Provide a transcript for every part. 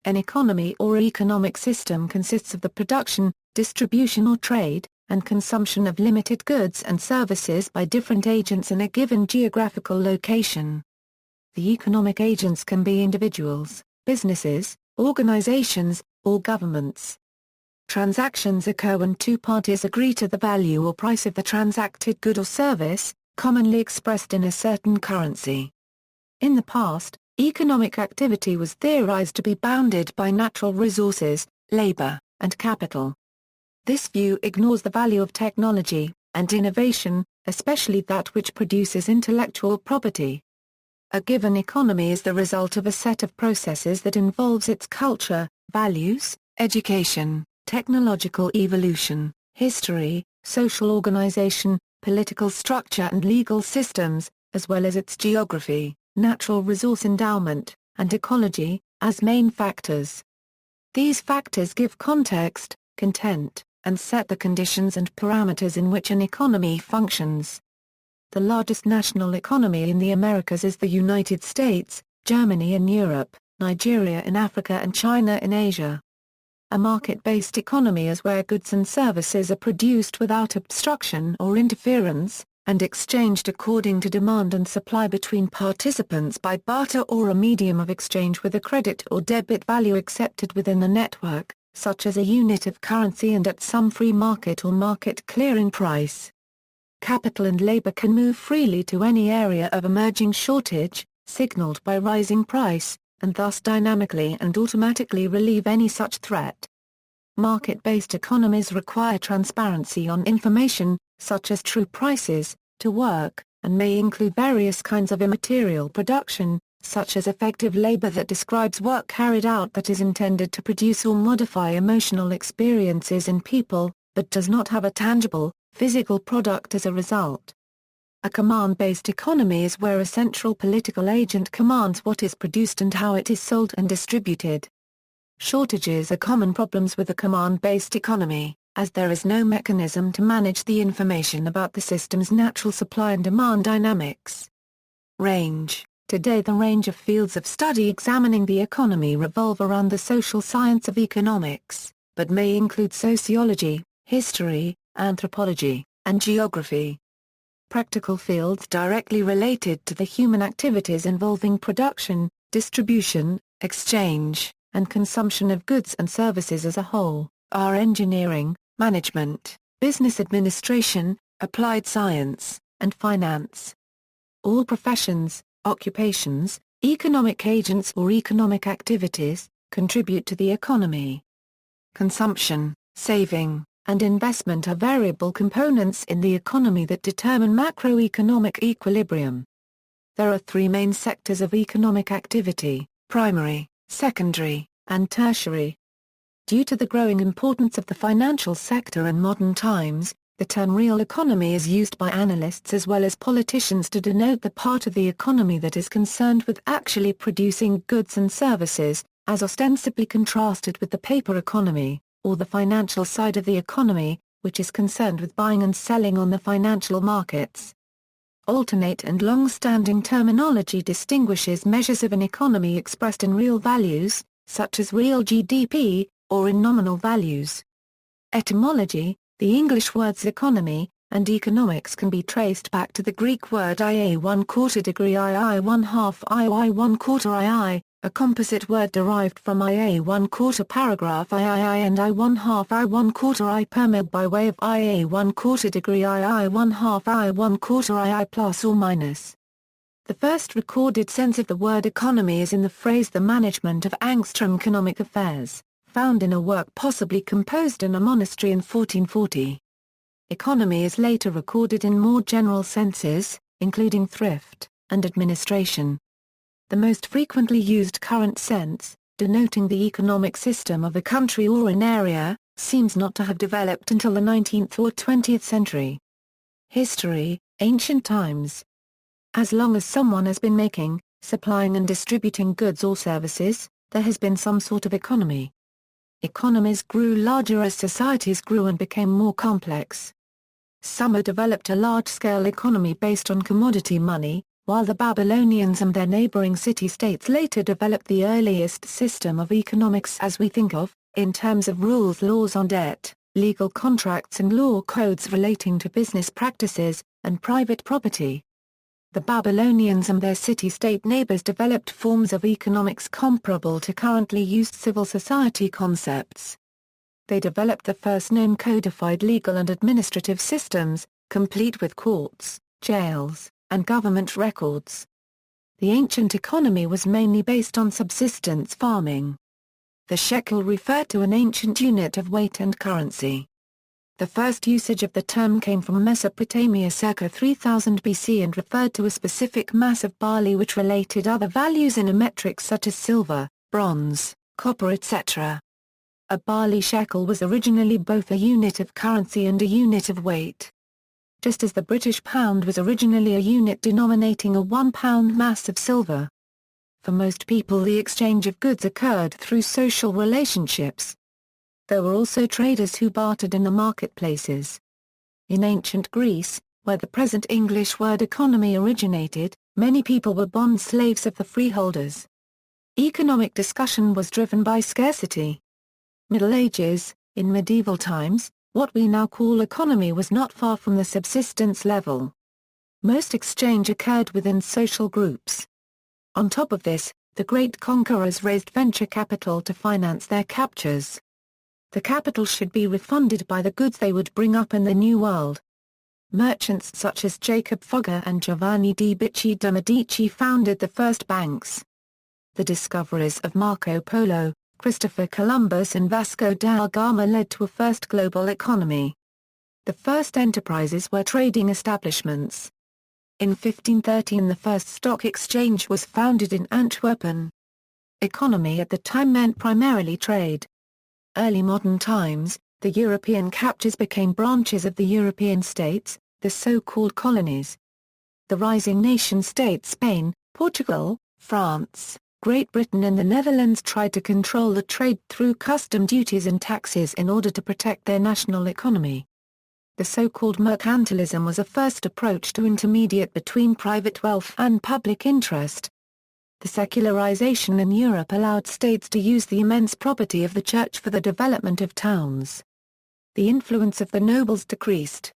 An economy or economic system consists of the production, distribution or trade, and consumption of limited goods and services by different agents in a given geographical location. The economic agents can be individuals, businesses, organizations, or governments. Transactions occur when two parties agree to the value or price of the transacted good or service, commonly expressed in a certain currency. In the past, economic activity was theorized to be bounded by natural resources, labor, and capital. This view ignores the value of technology and innovation, especially that which produces intellectual property. A given economy is the result of a set of processes that involves its culture, values, education, technological evolution, history, social organization, political structure and legal systems, as well as its geography, natural resource endowment, and ecology, as main factors. These factors give context, content, and set the conditions and parameters in which an economy functions. The largest national economy in the Americas is the United States, Germany in Europe, Nigeria in Africa and China in Asia. A market-based economy is where goods and services are produced without obstruction or interference, and exchanged according to demand and supply between participants by barter or a medium of exchange with a credit or debit value accepted within the network, such as a unit of currency and at some free market or market clearing price. Capital and labor can move freely to any area of emerging shortage, signaled by rising price, and thus dynamically and automatically relieve any such threat. Market-based economies require transparency on information, such as true prices, to work, and may include various kinds of immaterial production, such as effective labor that describes work carried out that is intended to produce or modify emotional experiences in people, but does not have a tangible, physical product as a result. A command-based economy is where a central political agent commands what is produced and how it is sold and distributed. Shortages are common problems with a command-based economy, as there is no mechanism to manage the information about the system's natural supply and demand dynamics. Range. Today the range of fields of study examining the economy revolve around the social science of economics, but may include sociology, history, anthropology, and geography. Practical fields directly related to the human activities involving production, distribution, exchange, and consumption of goods and services as a whole, are engineering, management, business administration, applied science, and finance. All professions, occupations, economic agents or economic activities, contribute to the economy. Consumption, saving, and investment are variable components in the economy that determine macroeconomic equilibrium. There are three main sectors of economic activity: primary, secondary, and tertiary. Due to the growing importance of the financial sector in modern times, the term real economy is used by analysts as well as politicians to denote the part of the economy that is concerned with actually producing goods and services, as ostensibly contrasted with the paper economy, or the financial side of the economy, which is concerned with buying and selling on the financial markets. Alternate and long-standing terminology distinguishes measures of an economy expressed in real values, such as real GDP, or in nominal values. Etymology. The English words economy and economics can be traced back to the Greek word ia 1/4 degree ii 1/2 ii 1/4 ii, a composite word derived from ia 1/4 paragraph iii and I 1/2 I 1/4 I permit by way of ia 1/4 degree ii 1/2 I 1/4 ii plus or minus. The first recorded sense of the word economy is in the phrase the management of angstrom-economic affairs, found in a work possibly composed in a monastery in 1440. Economy is later recorded in more general senses, including thrift, and administration. The most frequently used current sense, denoting the economic system of a country or an area, seems not to have developed until the 19th or 20th century. History, ancient times. As long as someone has been making, supplying and distributing goods or services, there has been some sort of economy. Economies grew larger as societies grew and became more complex. Some developed a large-scale economy based on commodity money, while the Babylonians and their neighboring city-states later developed the earliest system of economics as we think of, in terms of rules, laws on debt, legal contracts and law codes relating to business practices, and private property. The Babylonians and their city-state neighbors developed forms of economics comparable to currently used civil society concepts. They developed the first known codified legal and administrative systems, complete with courts, jails, and government records. The ancient economy was mainly based on subsistence farming. The shekel referred to an ancient unit of weight and currency. The first usage of the term came from Mesopotamia circa 3000 BC and referred to a specific mass of barley which related other values in a metric such as silver, bronze, copper etc. A barley shekel was originally both a unit of currency and a unit of weight. Just as the British pound was originally a unit denominating a 1 pound mass of silver. For most people the exchange of goods occurred through social relationships. There were also traders who bartered in the marketplaces. In ancient Greece, where the present English word economy originated, many people were bond slaves of the freeholders. Economic discussion was driven by scarcity. Middle Ages, in medieval times, what we now call economy was not far from the subsistence level. Most exchange occurred within social groups. On top of this, the great conquerors raised venture capital to finance their captures. The capital should be refunded by the goods they would bring up in the New World. Merchants such as Jacob Fugger and Giovanni di Bicci de' Medici founded the first banks. The discoveries of Marco Polo, Christopher Columbus and Vasco da Gama led to a first global economy. The first enterprises were trading establishments. In 1513 the first stock exchange was founded in Antwerpen. Economy at the time meant primarily trade. Early modern times, the European captures became branches of the European states, the so-called colonies. The rising nation-states Spain, Portugal, France, Great Britain and the Netherlands tried to control the trade through custom duties and taxes in order to protect their national economy. The so-called mercantilism was a first approach to intermediate between private wealth and public interest. The secularization in Europe allowed states to use the immense property of the church for the development of towns. The influence of the nobles decreased.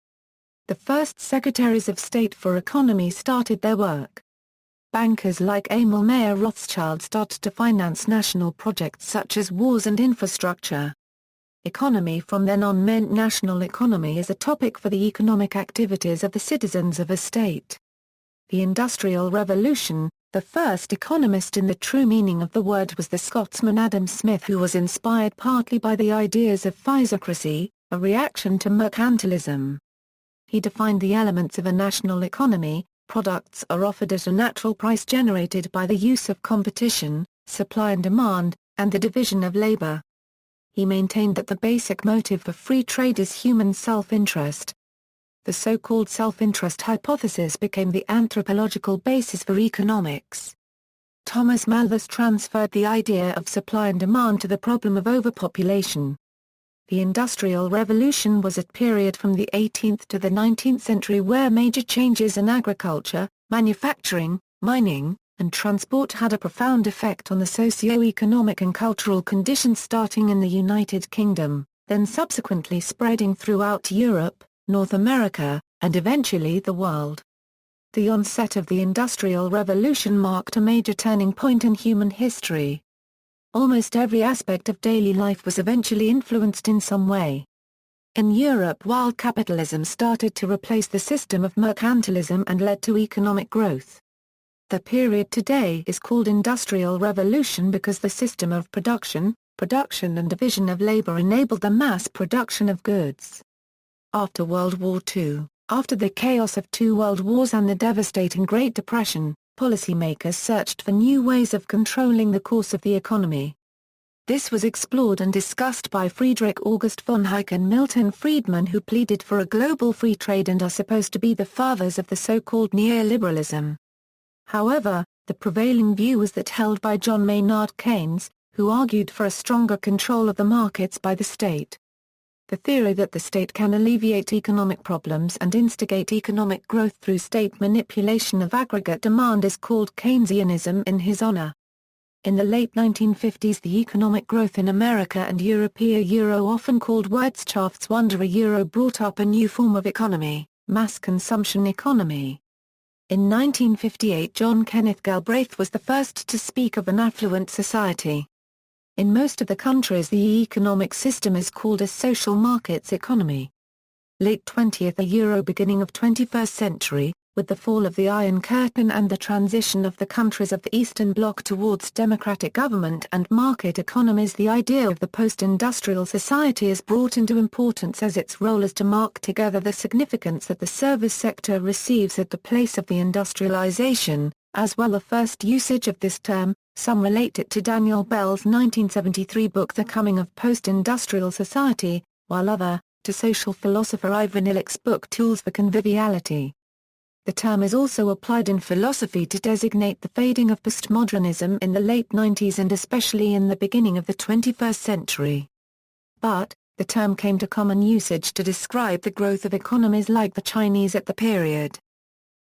The first secretaries of state for economy started their work. Bankers like Emil Mayer Rothschild started to finance national projects such as wars and infrastructure. Economy from then on meant national economy as a topic for the economic activities of the citizens of a state. The Industrial Revolution. The first economist in the true meaning of the word was the Scotsman Adam Smith, who was inspired partly by the ideas of physiocracy, a reaction to mercantilism. He defined the elements of a national economy: products are offered at a natural price generated by the use of competition, supply and demand, and the division of labor. He maintained that the basic motive for free trade is human self-interest. The so-called self-interest hypothesis became the anthropological basis for economics. Thomas Malthus transferred the idea of supply and demand to the problem of overpopulation. The Industrial Revolution was a period from the 18th to the 19th century where major changes in agriculture, manufacturing, mining, and transport had a profound effect on the socio-economic and cultural conditions starting in the United Kingdom, then subsequently spreading throughout Europe, North America, and eventually the world. The onset of the Industrial Revolution marked a major turning point in human history. Almost every aspect of daily life was eventually influenced in some way. In Europe, wild capitalism started to replace the system of mercantilism and led to economic growth. The period today is called Industrial Revolution because the system of production and division of labor enabled the mass production of goods. After World War II, after the chaos of two world wars and the devastating Great Depression, policymakers searched for new ways of controlling the course of the economy. This was explored and discussed by Friedrich August von Hayek and Milton Friedman, who pleaded for a global free trade and are supposed to be the fathers of the so-called neoliberalism. However, the prevailing view was that held by John Maynard Keynes, who argued for a stronger control of the markets by the state. The theory that the state can alleviate economic problems and instigate economic growth through state manipulation of aggregate demand is called Keynesianism in his honor. In the late 1950s, the economic growth in America and Europe, often called Wirtschaftswunder, brought up a new form of economy, mass consumption economy. In 1958, John Kenneth Galbraith was the first to speak of an affluent society. In most of the countries, the economic system is called a social markets economy. Late 20th beginning of 21st century, with the fall of the Iron Curtain and the transition of the countries of the Eastern Bloc towards democratic government and market economies, the idea of the post-industrial society is brought into importance, as its role is to mark together the significance that the service sector receives at the place of the industrialization, as well the first usage of this term. Some relate it to Daniel Bell's 1973 book The Coming of Post-Industrial Society, while other, to social philosopher Ivan Illich's book Tools for Conviviality. The term is also applied in philosophy to designate the fading of postmodernism in the late 90s and especially in the beginning of the 21st century. But, the term came to common usage to describe the growth of economies like the Chinese at the period.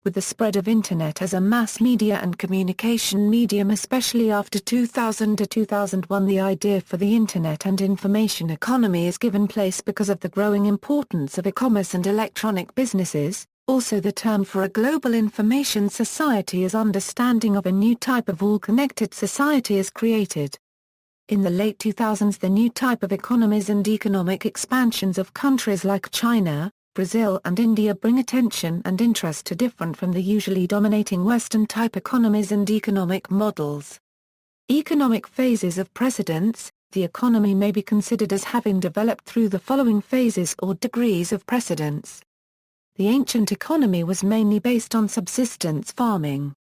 With the spread of Internet as a mass media and communication medium, especially after 2000 to 2001, the idea for the Internet and information economy is given place because of the growing importance of e-commerce and electronic businesses. Also, the term for a global information society as understanding of a new type of all-connected society is created. In the late 2000s, the new type of economies and economic expansions of countries like China, Brazil and India bring attention and interest to different from the usually dominating Western-type economies and economic models. Economic phases of precedence. The economy may be considered as having developed through the following phases or degrees of precedence. The ancient economy was mainly based on subsistence farming.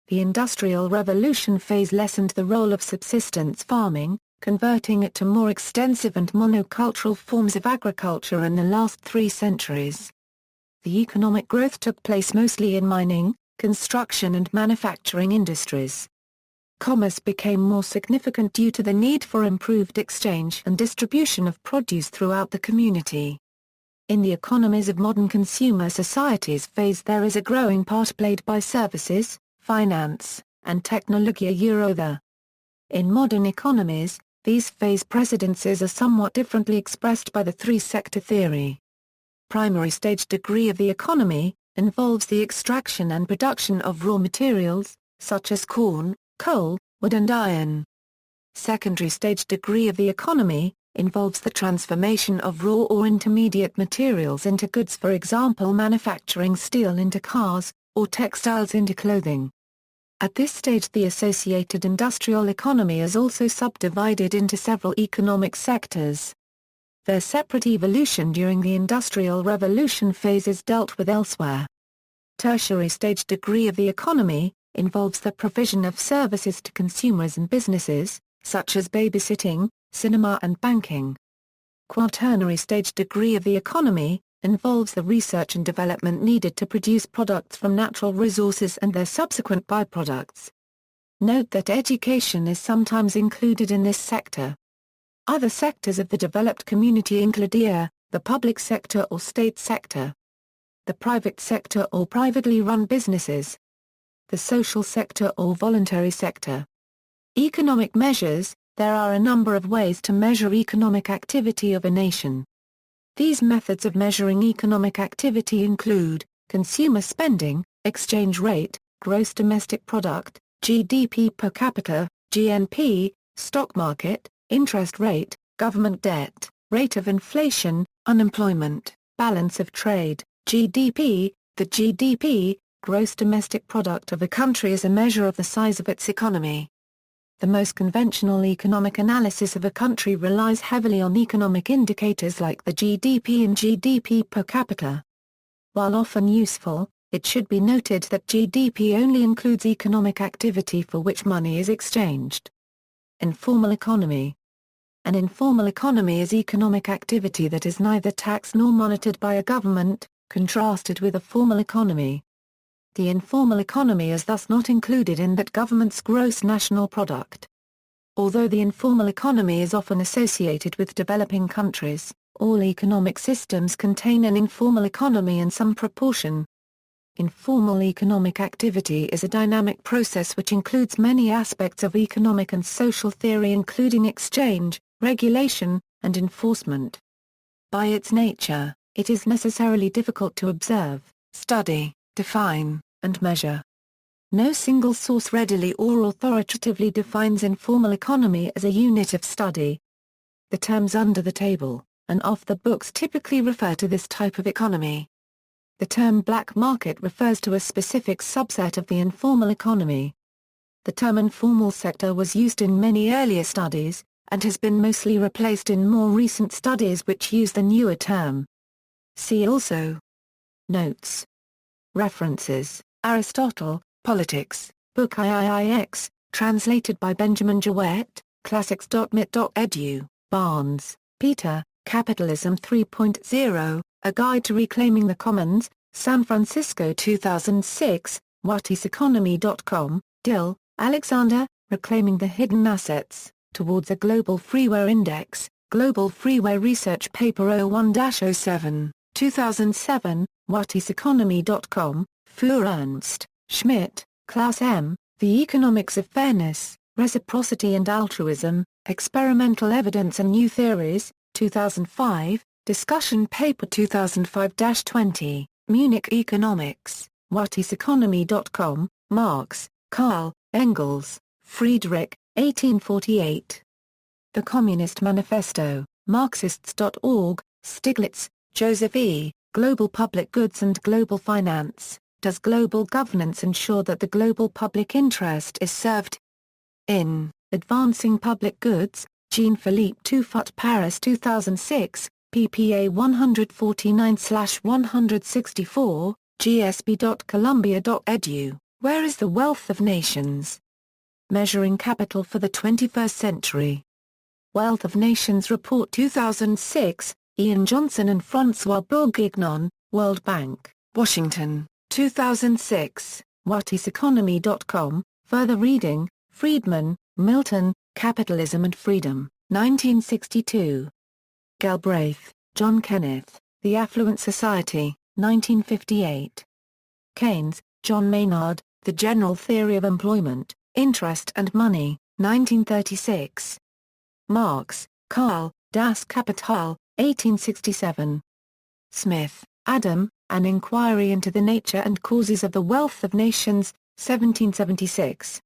The Industrial Revolution phase lessened the role of subsistence farming, converting it to more extensive and monocultural forms of agriculture in the last 3 centuries. The economic growth took place mostly in mining, construction and manufacturing industries. Commerce became more significant due to the need for improved exchange and distribution of produce throughout the community. In the economies of modern consumer societies phase, there is a growing part played by services, finance, and technology. In modern economies, these phase precedences are somewhat differently expressed by the 3-sector theory. Primary stage degree of the economy involves the extraction and production of raw materials, such as corn, coal, wood and iron. Secondary stage degree of the economy involves the transformation of raw or intermediate materials into goods, for example manufacturing steel into cars, or textiles into clothing. At this stage, the associated industrial economy is also subdivided into several economic sectors. Their separate evolution during the Industrial Revolution phase is dealt with elsewhere. Tertiary stage degree of the economy involves the provision of services to consumers and businesses, such as babysitting, cinema and banking. Quaternary stage degree of the economy involves the research and development needed to produce products from natural resources and their subsequent byproducts. Note that education is sometimes included in this sector. Other sectors of the developed community include the public sector or state sector, the private sector or privately run businesses, the social sector or voluntary sector. Economic measures. There are a number of ways to measure economic activity of a nation. These methods of measuring economic activity include consumer spending, exchange rate, gross domestic product, GDP per capita, GNP, stock market, interest rate, government debt, rate of inflation, unemployment, balance of trade, GDP. The GDP, gross domestic product of a country, is a measure of the size of its economy. The most conventional economic analysis of a country relies heavily on economic indicators like the GDP and GDP per capita. While often useful, it should be noted that GDP only includes economic activity for which money is exchanged. Informal economy. An informal economy is economic activity that is neither taxed nor monitored by a government, contrasted with a formal economy. The informal economy is thus not included in that government's gross national product. Although the informal economy is often associated with developing countries, All economic systems contain an informal economy in some proportion. Informal economic activity is a dynamic process which includes many aspects of economic and social theory including exchange, regulation, and enforcement. By its nature, it is necessarily difficult to observe, study, define, and measure. No single source readily or authoritatively defines informal economy as a unit of study. The terms under the table and off the books typically refer to this type of economy. The term black market refers to a specific subset of the informal economy. The term informal sector was used in many earlier studies, and has been mostly replaced in more recent studies which use the newer term. See also. Notes. References: Aristotle, Politics, Book IIIX, translated by Benjamin Jowett, classics.mit.edu, Barnes, Peter, Capitalism 3.0, A Guide to Reclaiming the Commons, San Francisco 2006, whatiseconomy.com, Dill, Alexander, Reclaiming the Hidden Assets, Towards a Global Freeware Index, Global Freeware Research Paper 01-07, 2007, whatiseconomy.com, Fuhr Ernst, Schmidt, Klaus M., The Economics of Fairness, Reciprocity and Altruism, Experimental Evidence and New Theories, 2005, Discussion Paper 2005-20, Munich Economics, whatiseconomy.com, Marx, Karl, Engels, Friedrich, 1848. The Communist Manifesto, Marxists.org, Stiglitz, Joseph E., Global Public Goods and Global Finance, Does Global Governance Ensure that the Global Public Interest is Served? In Advancing Public Goods, Jean-Philippe Toufut, Paris 2006, ppA 149/164, gsb.columbia.edu, Where is the Wealth of Nations? Measuring Capital for the 21st Century. Wealth of Nations Report 2006, Ian Johnson and François Bourguignon, World Bank, Washington, 2006, whatiseconomy.com, further reading, Friedman, Milton, Capitalism and Freedom, 1962. Galbraith, John Kenneth, The Affluent Society, 1958. Keynes, John Maynard, The General Theory of Employment, Interest and Money, 1936. Marx, Karl, Das Kapital, 1867. Smith, Adam, An Inquiry into the Nature and Causes of the Wealth of Nations, 1776.